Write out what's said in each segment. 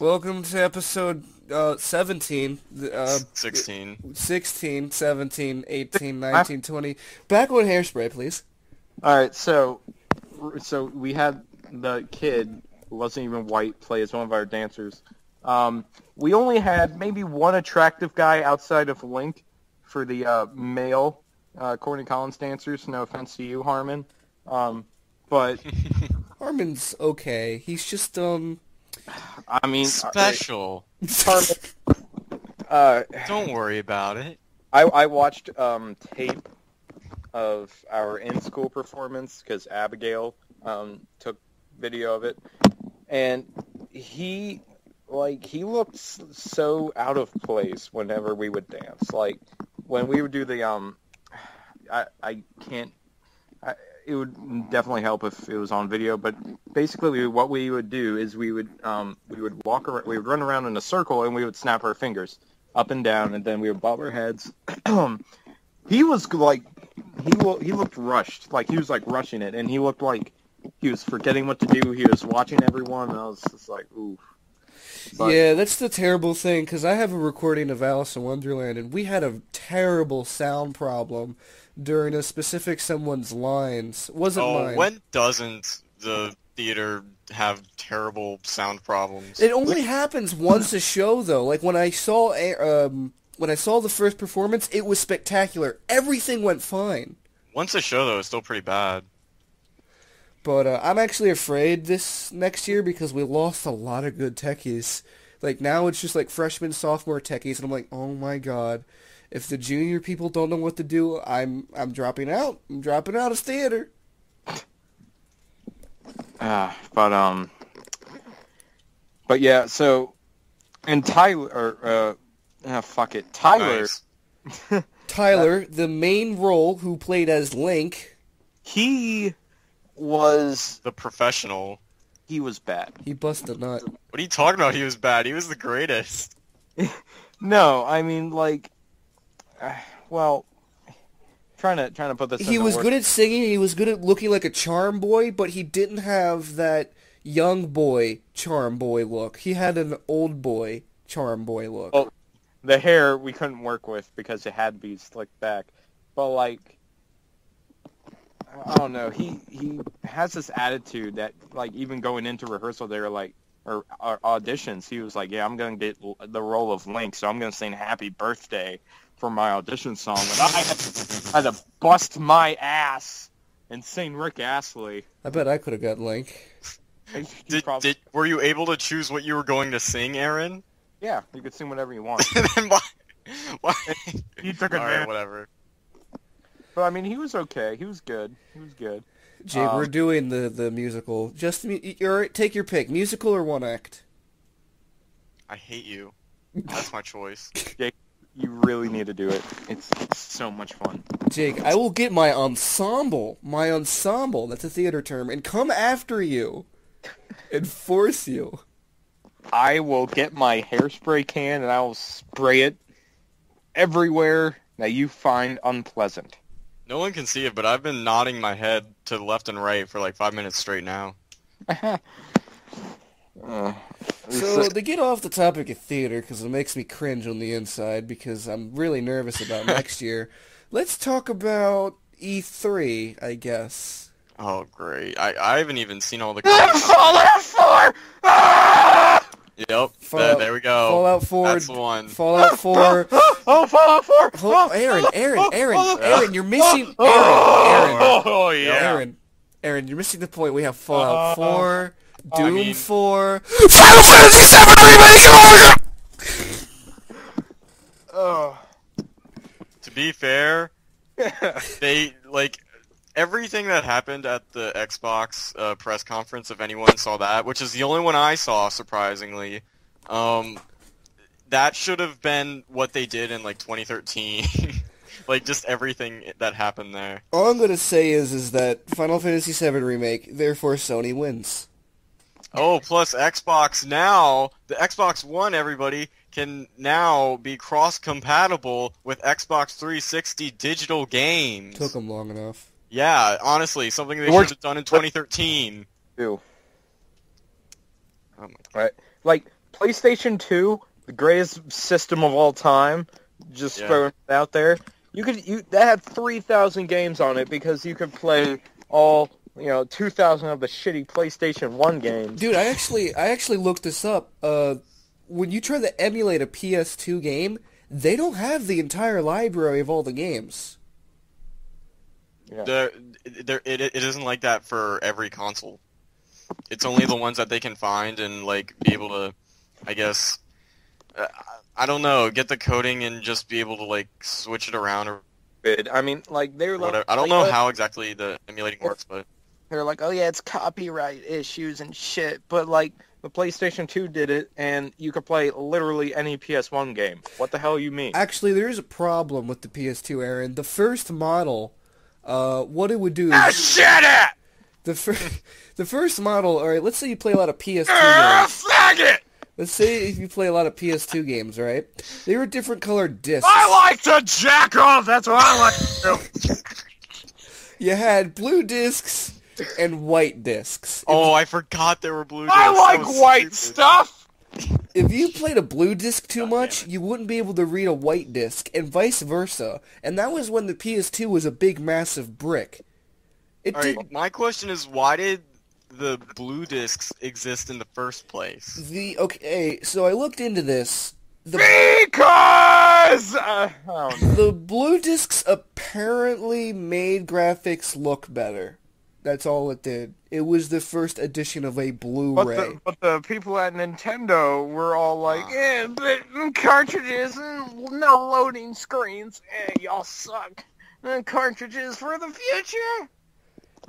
Welcome to episode 17, 16. 17, 18, 19, 20. Back on Hairspray, please. Alright, so we had the kid, who wasn't even white, play as one of our dancers. We only had maybe one attractive guy outside of Link for the male Courtney Collins dancers. No offense to you, Harmon. But Harmon's okay. He's just, I mean, Special. Harmon, Don't worry about it. I watched tape of our in-school performance because Abigail took video of it, and he looked so out of place whenever we would dance. Like when we would do the it would definitely help if it was on video, but basically what we would do is we would walk around, we would run around in a circle, and we would snap our fingers up and down, and then we would bob our heads. He was like, he looked rushed, like he was like rushing it, and he looked like he was forgetting what to do. He was watching everyone, and I was just like, ooh. But, yeah, that's the terrible thing, because I have a recording of Alice in Wonderland, and we had a terrible sound problem during a specific someone's lines. It wasn't mine. When doesn't the theater have terrible sound problems? It only happens once a show, though. Like when I saw the first performance, it was spectacular. Everything went fine. Once a show, though, it's still pretty bad. But I'm actually afraid this next year because we lost a lot of good techies. Like now it's just like freshman, sophomore techies, and I'm like, oh my god. If the junior people don't know what to do, I'm dropping out. I'm dropping out of theater. But yeah. So, and Tyler, fuck it, Tyler. Nice. Tyler, the main role, who played as Link, he was The professional. he was bad. he busted a nut. What are you talking about? He was bad. He was the greatest. No, I mean like, well, trying to put this. He into was words. good at singing. He was good at looking like a charm boy, but he didn't have that young boy charm boy look. He had an old boy charm boy look. Oh, the hair we couldn't work with because it had to be slicked back. But like, I don't know. He has this attitude that like even going into rehearsal, they were like, or auditions, he was like, yeah, I'm gonna get the role of Link, so I'm gonna sing Happy Birthday for my audition song. And I had to bust my ass and sing Rick Astley. I bet I could have got Link. Were you able to choose what you were going to sing, Aaron? Yeah, you could sing whatever you want. Then why? He took All right, advantage. whatever. But I mean, he was okay. He was good. He was good. Jake, we're doing the musical. Just take your pick, musical or one act. I hate you. That's my choice. Jake, you really need to do it. It's so much fun. Jake, I will get my ensemble. My ensemble, that's a theater term, and come after you. And force you. I will get my hairspray can and I will spray it everywhere that you find unpleasant. No one can see it, but I've been nodding my head to the left and right for like 5 minutes straight now. So, to get off the topic of theater, because it makes me cringe on the inside, because I'm really nervous about next year, let's talk about E3, I guess. Oh, great. I haven't even seen all the... Fallout 4! Ah! Yep, there we go. Fallout 4. That's the one. Fallout 4. Oh, Fallout 4! Oh, Aaron, you're missing... Oh, yeah. Aaron, you're missing the point. We have Fallout 4, Doom I mean- 4... Final Fantasy VII Remake! To be fair, they, like... Everything that happened at the Xbox press conference, if anyone saw that, which is the only one I saw, surprisingly, that should have been what they did in, like, 2013. Like, just everything that happened there. All I'm going to say is that Final Fantasy VII Remake, therefore Sony wins. Oh, plus Xbox now, the Xbox One, everybody, can now be cross-compatible with Xbox 360 digital games. Took them long enough. Yeah, honestly, something they should have done in 2013. Ew. Oh my God. Right. Like, PlayStation 2, the greatest system of all time, just throwing it out there. That had 3,000 games on it because you could play all 2,000 of the shitty PlayStation 1 games. Dude, I actually looked this up. When you try to emulate a PS2 game, they don't have the entire library of all the games. Yeah. It isn't like that for every console. It's only the ones that they can find and like be able to, I guess, I don't know, get the coding and just be able to like switch it around or I mean, like they're whatever. I don't know how exactly the emulating works, but they're like, oh yeah, it's copyright issues and shit. But like the PlayStation 2 did it, and you could play literally any PS1 game. What the hell you mean? Actually, there is a problem with the PS2, Aaron. The first model, what it would do is... shit it! The first model, alright, let's say you play a lot of PS2 games. Faggot! Let's say if you play a lot of PS2 games, right? They were different colored discs. I like to jack off, that's what I like to do. You had blue discs and white discs. oh, I forgot there were blue discs. I like That was white stupid. stuff! If you played a blue disc too God much, damn it. you wouldn't be able to read a white disc, and vice versa. And that was when the PS2 was a big, massive brick. It All did... right, my question is, why did the blue discs exist in the first place? Okay, so I looked into this. Because! I don't know. The blue discs apparently made graphics look better. That's all it did. It was the first edition of a Blu-ray. But the people at Nintendo were all like, but cartridges, no loading screens, y'all suck. Cartridges for the future.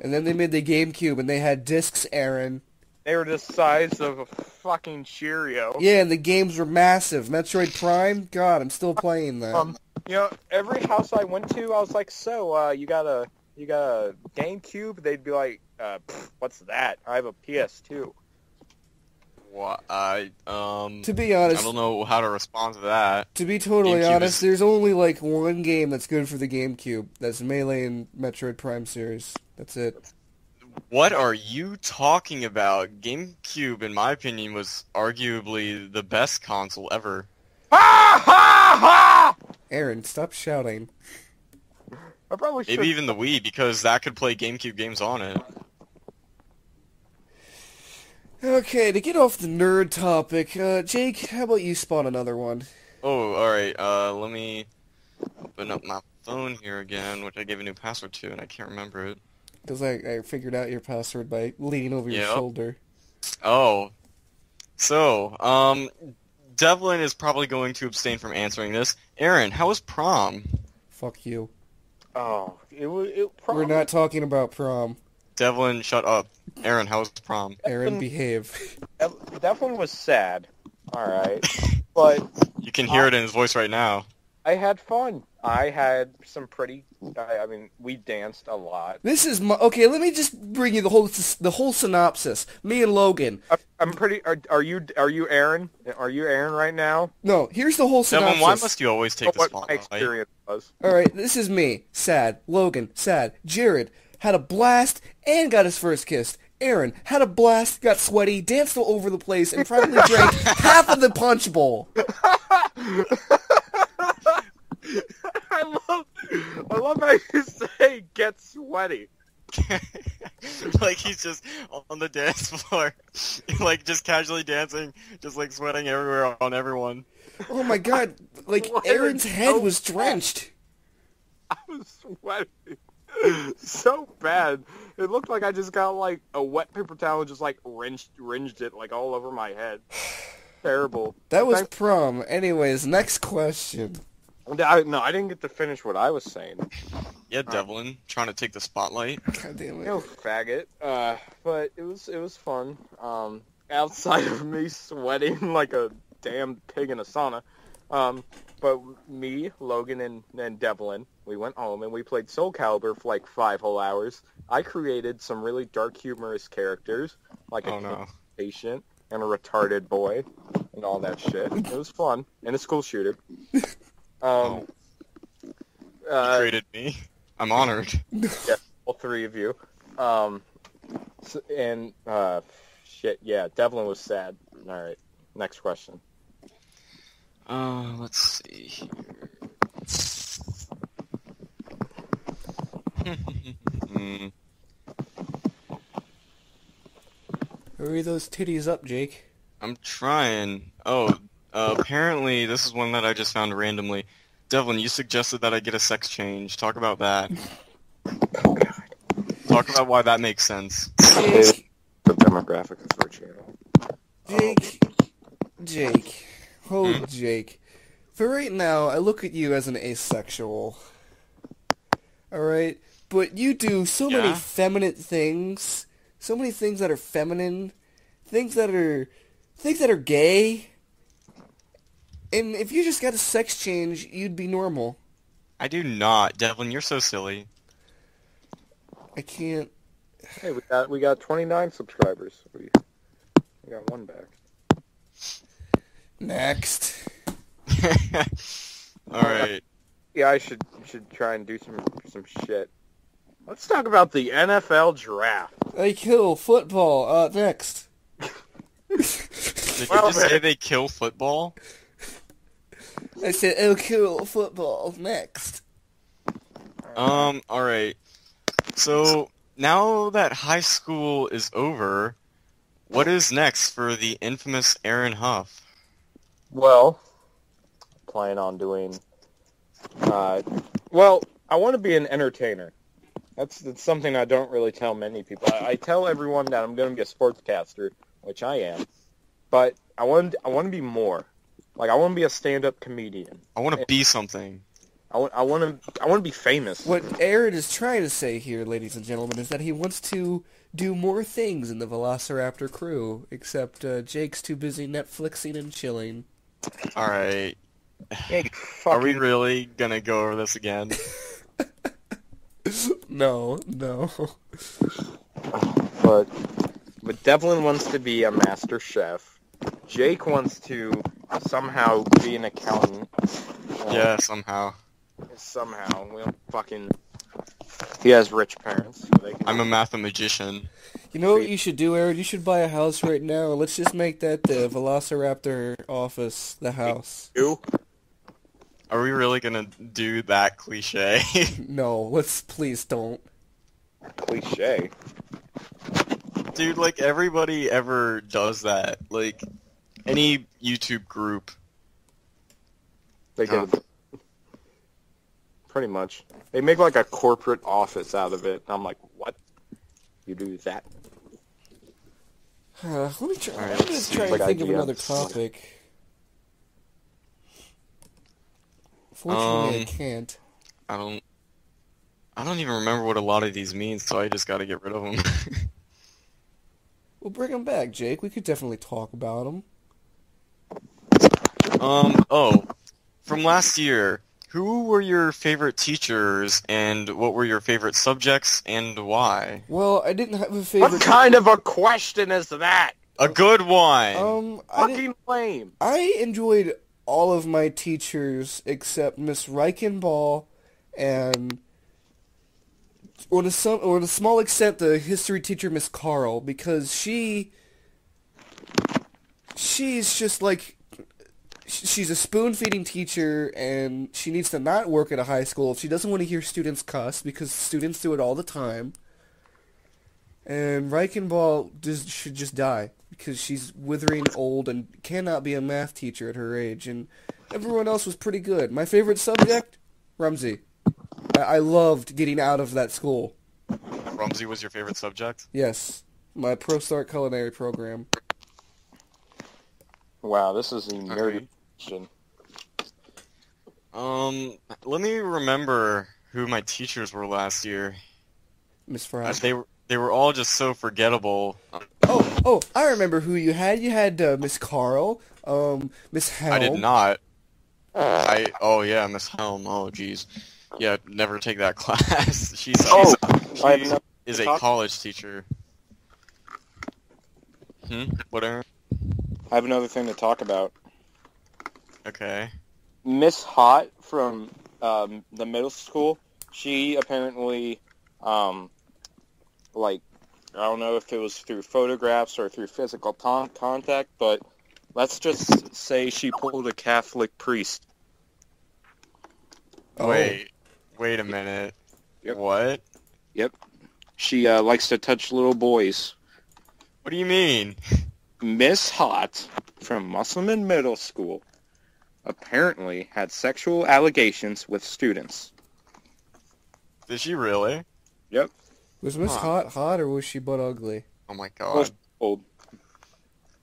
And then they made the GameCube, and they had discs, Aaron. They were the size of a fucking Cheerio. Yeah, and the games were massive. Metroid Prime? God, I'm still playing that. Every house I went to, I was like, so, you got a GameCube? They'd be like, what's that? I have a PS2. What? To be honest... I don't know how to respond to that. To be totally GameCube honest, is- there's only like one game that's good for the GameCube. That's Melee and Metroid Prime series. That's it. What are you talking about? GameCube, in my opinion, was arguably the best console ever. Ha ha ha! Aaron, stop shouting. I probably should. Maybe even the Wii, because that could play GameCube games on it. Okay, to get off the nerd topic, Jake, how about you spawn another one? Oh, alright, let me open up my phone here again, which I gave a new password to, and I can't remember it. Because I figured out your password by leaning over your Yep. shoulder. Oh. So, Devlin is probably going to abstain from answering this. Aaron, how was prom? Fuck you. Oh, it We're not talking about prom. Devlin, shut up. Aaron, how was prom? Aaron, behave. That one was sad. Alright. But You can hear it in his voice right now. I had fun. I had some pretty... I mean, we danced a lot. This is my... Okay, let me just bring you the whole synopsis. Me and Logan. I'm pretty... Are you Aaron? Are you Aaron right now? No, here's the whole synopsis. Devlin, why must you always take the What my spotlight? experience was. Alright, this is me. Sad. Logan. Sad. Jared. Had a blast and got his first kiss. Aaron. Had a blast, got sweaty, danced all over the place, and probably drank half of the punch bowl. I love how you say get sweaty. Like he's just on the dance floor, like just casually dancing, just like sweating everywhere on everyone. Oh my god, like What Aaron's is head so was bad? drenched. I was sweaty. So bad. It looked like I just got like a wet paper towel and just like wringed it like all over my head. Terrible. That was Thank- prom. Anyways, next question. I didn't get to finish what I was saying. Yeah, Devlin, trying to take the spotlight. God damn it. No faggot. But it was fun. Outside of me sweating like a damn pig in a sauna. But me, Logan, and Devlin, we went home and we played Soul Calibur for like 5 whole hours. I created some really dark, humorous characters, like Oh a no. patient and a retarded boy, and all that shit. It was fun, and a school shooter. You created me. I'm honored. Yeah, all 3 of you. Shit, yeah, Devlin was sad. All right. Next question. Let's see here. Hurry those titties up, Jake. I'm trying. Apparently this is one that I just found randomly. Devlin, you suggested that I get a sex change. Talk about that. Oh, God. Talk about why that makes sense. Jake, The demographic of our channel. Jake. Oh, Jake. For right now, I look at you as an asexual. Alright? But you do so many feminine things. So many things that are feminine. Things that are gay. And if you just got a sex change, you'd be normal. I do not. Devlin, you're so silly. I can't... Hey, we got 29 subscribers. We got one back. Next. Alright. Yeah, I should try and do some shit. Let's talk about the NFL draft. I kill football. Next. Did you just say they kill football? I said, oh, cool, football. Next. Alright. So, now that high school is over, what is next for the infamous Aaron Huff? Well, plan on doing... well, I want to be an entertainer. That's something I don't really tell many people. I tell everyone that I'm going to be a sportscaster, which I am, but I want to be more. Like, I want to be a stand-up comedian. I want to be something. I want to be famous. What Aaron is trying to say here, ladies and gentlemen, is that he wants to do more things in the Velociraptor crew, except Jake's too busy Netflixing and chilling. Alright. Yeah, Are we really gonna go over this again? No. But Devlin wants to be a master chef. Jake wants to somehow be an accountant. Yeah, somehow. Well, fucking... He has rich parents. So they can... I'm a mathematician. You know what you should do, Aaron? You should buy a house right now. Let's just make that the Velociraptor office, the house. You? Are we really gonna do that cliche? No, let's please don't. Cliche. Dude, like, everybody ever does that. Like, any YouTube group. They get it. Pretty much. They make like a corporate office out of it. And I'm like, what? You do that? Let me try. Alright, I'm just trying to like think of idea. another topic. Fortunately, I can't. I don't even remember what a lot of these mean, so I just gotta get rid of them. We'll bring them back, Jake. We could definitely talk about them. From last year, who were your favorite teachers, and what were your favorite subjects, and why? Well, I didn't have a favorite... What kind of a question is that? A good one! Fucking lame. I enjoyed all of my teachers except Miss Reichenball and, on a small extent, the history teacher Miss Carl, because she's just like, she's a spoon-feeding teacher, and she needs to not work at a high school. She doesn't want to hear students cuss, because students do it all the time. And Reichenball should just die, because she's withering old and cannot be a math teacher at her age. And everyone else was pretty good. My favorite subject? Rumsey. I loved getting out of that school. Rumsey was your favorite subject? Yes. My ProStart culinary program. Wow, this is a nerdy question. Let me remember who my teachers were last year. Miss Fry. They were all just so forgettable. Oh, I remember who you had. You had Miss Carl, Miss Helm. I did not. Yeah, Miss Helm. Oh, jeez. Yeah, never take that class. She is a college teacher. What, Aaron? I have another thing to talk about. Okay. Miss Hot from the middle school, she apparently, like, I don't know if it was through photographs or through physical contact, but Let's just say she pulled a Catholic priest. Oh. Wait a minute. Yep. What? Yep. She likes to touch little boys. What do you mean? Miss Hot from Musselman Middle School apparently had sexual allegations with students. Did she really? Yep. Was Miss hot or was she butt ugly? Oh my god. Old.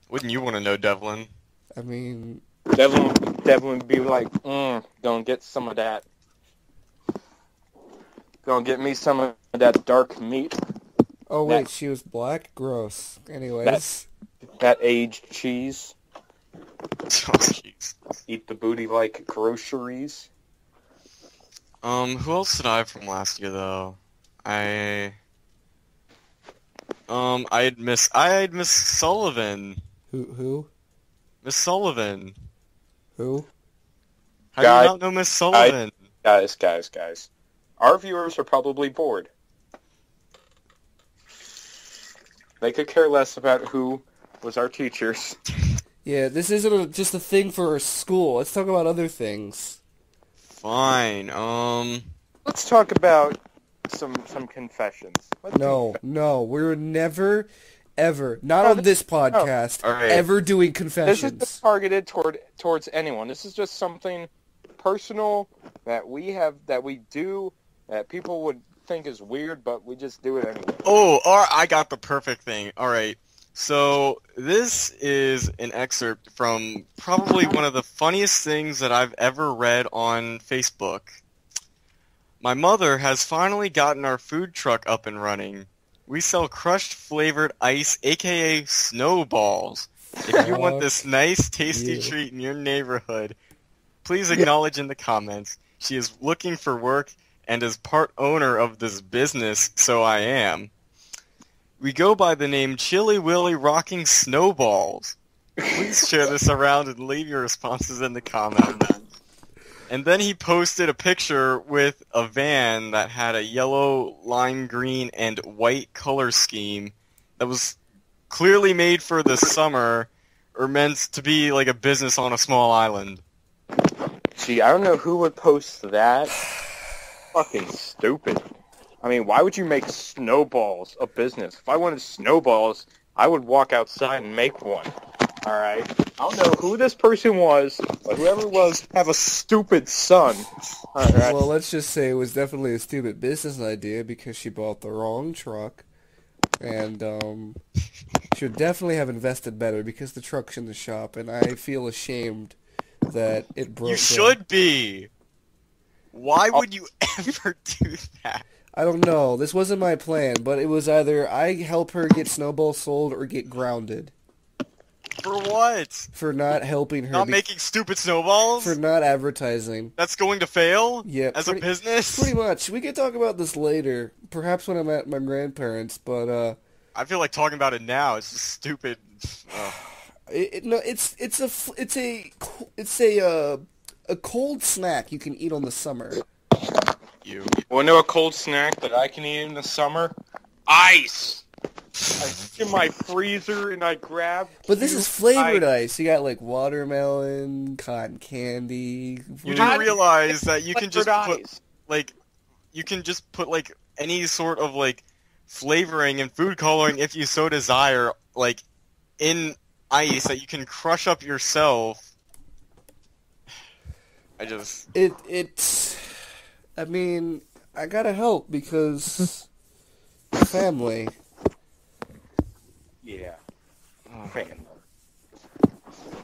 Wouldn't you want to know, Devlin? I mean, Devlin would be like, gonna get some of that. Gonna get me some of that dark meat. oh wait, she was black? Gross. Anyways. That aged cheese. Oh, jeez. Eat the booty like groceries. Who else did I have from last year though? I had Miss Sullivan. Who? Miss Sullivan. Who? How do you not know Miss Sullivan? Guys. Our viewers are probably bored. They could care less about who was our teachers. Yeah, this isn't just a thing for our school. Let's talk about other things. Fine. Let's talk about some confessions. No, we're never, ever, not on this podcast, Alright. ever doing This confessions. isn't targeted towards anyone. This is just something personal that we do that people would think is weird, but we just do it anyway. Oh, I got the perfect thing. All right. So this is an excerpt from probably one of the funniest things that I've ever read on Facebook. My mother has finally gotten our food truck up and running. We sell crushed flavored ice, aka Snowballs. If you want this nice, tasty treat in your neighborhood, please acknowledge in the comments. She is looking for work and is part owner of this business, so I am. We go by the name Chili Willy Rocking Snowballs. Please share this around and leave your responses in the comments. And then he posted a picture with a van that had a yellow, lime green, and white color scheme that was clearly made for the summer or meant to be like a business on a small island. Gee, I don't know who would post that. Fucking stupid. I mean, why would you make snowballs a business? If I wanted snowballs, I would walk outside and make one. Alright? I don't know who this person was, but whoever it was, have a stupid son. Alright? Well, let's just say it was definitely a stupid business idea because she bought the wrong truck. And, she would definitely have invested better because the truck's in the shop, and I feel ashamed that it broke You down. should be! Why would you ever do that? I don't know. This wasn't my plan, but it was either I help her get Snowball sold or get grounded. For what? For not helping her. Not making stupid snowballs? For not advertising. That's going to fail? Yeah. As a business? Pretty much. We could talk about this later. Perhaps when I'm at my grandparents', but, I feel like talking about it now. It's just stupid. It's a cold snack you can eat on the summer. You. Want to know a cold snack that I can eat in the summer? Ice! I stick in my freezer and I grab... But this is flavored ice. You got, like, watermelon, cotton candy. You do realize that you can just Flavored put, ice. like, any sort of, like, flavoring and food coloring if you so desire, like, in ice that you can crush up yourself. I mean, I gotta help because family. Yeah. Man.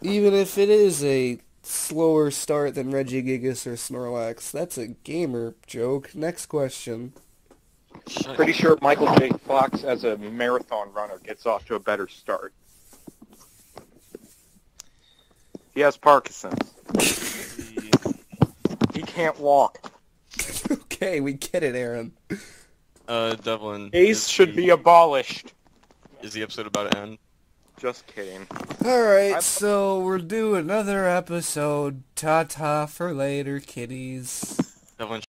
Even if it is a slower start than Reggie Gigas or Snorlax, that's a gamer joke. Next question. Pretty sure Michael J. Fox, as a marathon runner, gets off to a better start. He has Parkinson's. He can't walk. Okay, we get it, Aaron. Devlin. Ace should be abolished. Is the episode about to end? Just kidding. Alright, so we'll do another episode. Ta-ta for later, kitties. Devlin